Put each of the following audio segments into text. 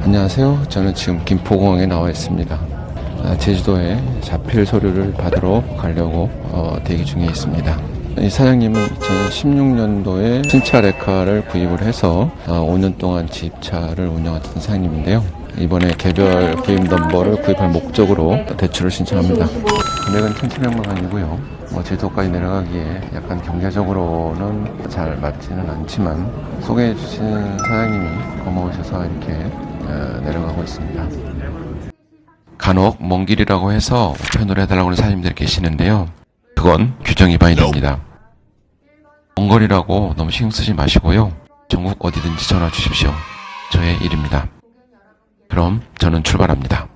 안녕하세요. 저는 지금 김포공항에 나와 있습니다. 제주도에 자필 서류를 받으러 가려고 대기 중에 있습니다. 이 사장님은 2016년도에 신차 레카를 구입을 해서 5년 동안 지입차를 운영하던 사장님인데요. 이번에 개별 구입 넘버를 구입할 목적으로 대출을 신청합니다. 금액은 1,700만 원이고요. 제주도까지 내려가기에 약간 경제적으로는 잘 맞지는 않지만 소개해 주신 사장님이 고마우셔서 이렇게 내려가고 있습니다. 간혹 먼 길이라고 해서 우편으로 해달라고 하는 사장님들이 계시는데요. 그건 규정 위반이 됩니다. 먼 거리라고 너무 신경 쓰지 마시고요. 전국 어디든지 전화 주십시오. 저의 일입니다. 그럼 저는 출발합니다.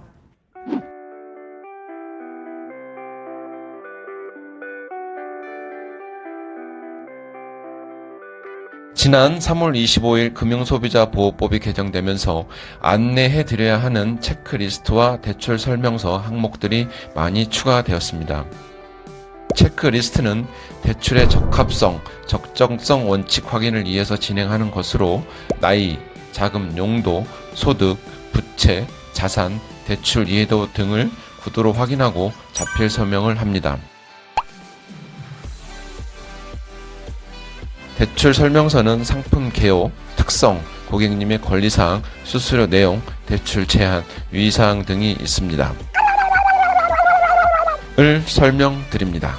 지난 3월 25일 금융소비자보호법이 개정되면서 안내해드려야 하는 체크리스트와 대출 설명서 항목들이 많이 추가되었습니다. 체크리스트는 대출의 적합성, 적정성 원칙 확인을 위해서 진행하는 것으로 나이, 자금 용도, 소득, 부채, 자산, 대출 이해도 등을 구도로 확인하고 자필 서명을 합니다. 대출 설명서는 상품 개요, 특성, 고객님의 권리사항, 수수료 내용, 대출 제한, 유의사항 등이 있습니다. 을 설명드립니다.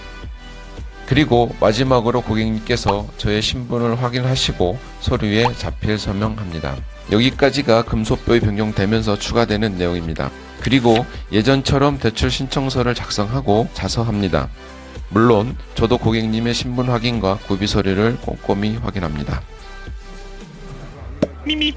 그리고 마지막으로 고객님께서 저의 신분을 확인하시고 서류에 자필 서명합니다. 여기까지가 금소표에 변경되면서 추가되는 내용입니다. 그리고 예전처럼 대출 신청서를 작성하고 자서합니다. 물론 저도 고객님의 신분 확인과 구비 서류를 꼼꼼히 확인합니다. 미미.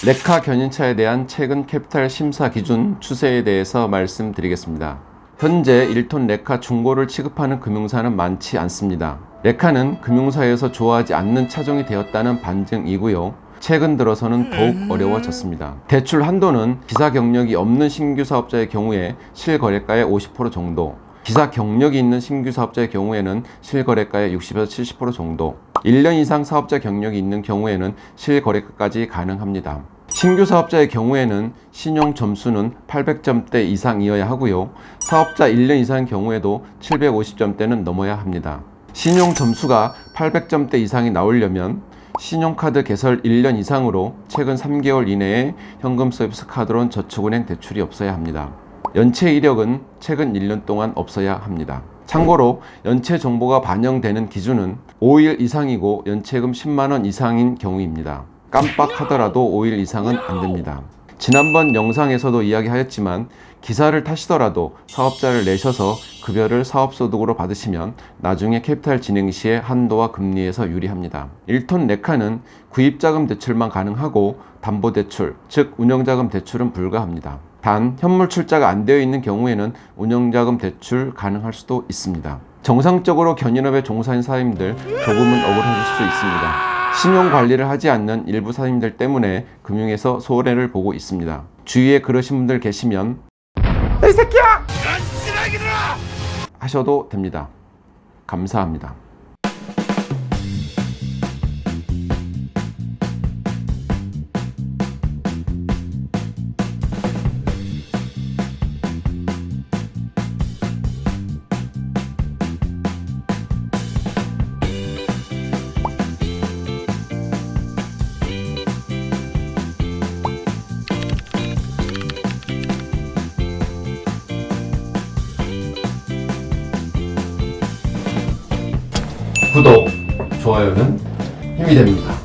레카 견인차에 대한 최근 캐피탈 심사 기준 추세에 대해서 말씀드리겠습니다. 현재 1톤 레카 중고를 취급하는 금융사는 많지 않습니다. 레카는 금융사에서 좋아하지 않는 차종이 되었다는 반증이고요. 최근 들어서는 더욱 어려워졌습니다. 대출 한도는 기사 경력이 없는 신규 사업자의 경우에 실거래가의 50% 정도, 기사 경력이 있는 신규 사업자의 경우에는 실거래가의 60에서 70% 정도, 1년 이상 사업자 경력이 있는 경우에는 실거래가까지 가능합니다. 신규 사업자의 경우에는 신용 점수는 800점대 이상이어야 하고요. 사업자 1년 이상의 경우에도 750점대는 넘어야 합니다. 신용 점수가 800점대 이상이 나오려면 신용카드 개설 1년 이상으로 최근 3개월 이내에 현금 서비스 카드론 저축은행 대출이 없어야 합니다. 연체 이력은 최근 1년 동안 없어야 합니다. 참고로 연체 정보가 반영되는 기준은 5일 이상이고 연체금 10만원 이상인 경우입니다. 깜빡하더라도 5일 이상은 안됩니다. 지난번 영상에서도 이야기하였지만 기사를 타시더라도 사업자를 내셔서 급여를 사업소득으로 받으시면 나중에 캐피탈 진행 시에 한도와 금리에서 유리합니다. 1톤 레카는 구입자금 대출만 가능하고 담보대출, 즉 운영자금 대출은 불가합니다. 단 현물 출자가 안 되어 있는 경우에는 운영자금 대출 가능할 수도 있습니다. 정상적으로 견인업에 종사하는 사장님들 조금은 억울하실 수 있습니다. 신용관리를 하지 않는 일부 사장님들 때문에 금융에서 손해를 보고 있습니다. 주위에 그러신 분들 계시면 이 새끼야! 하셔도 됩니다. 감사합니다. 구독, 좋아요는 힘이 됩니다.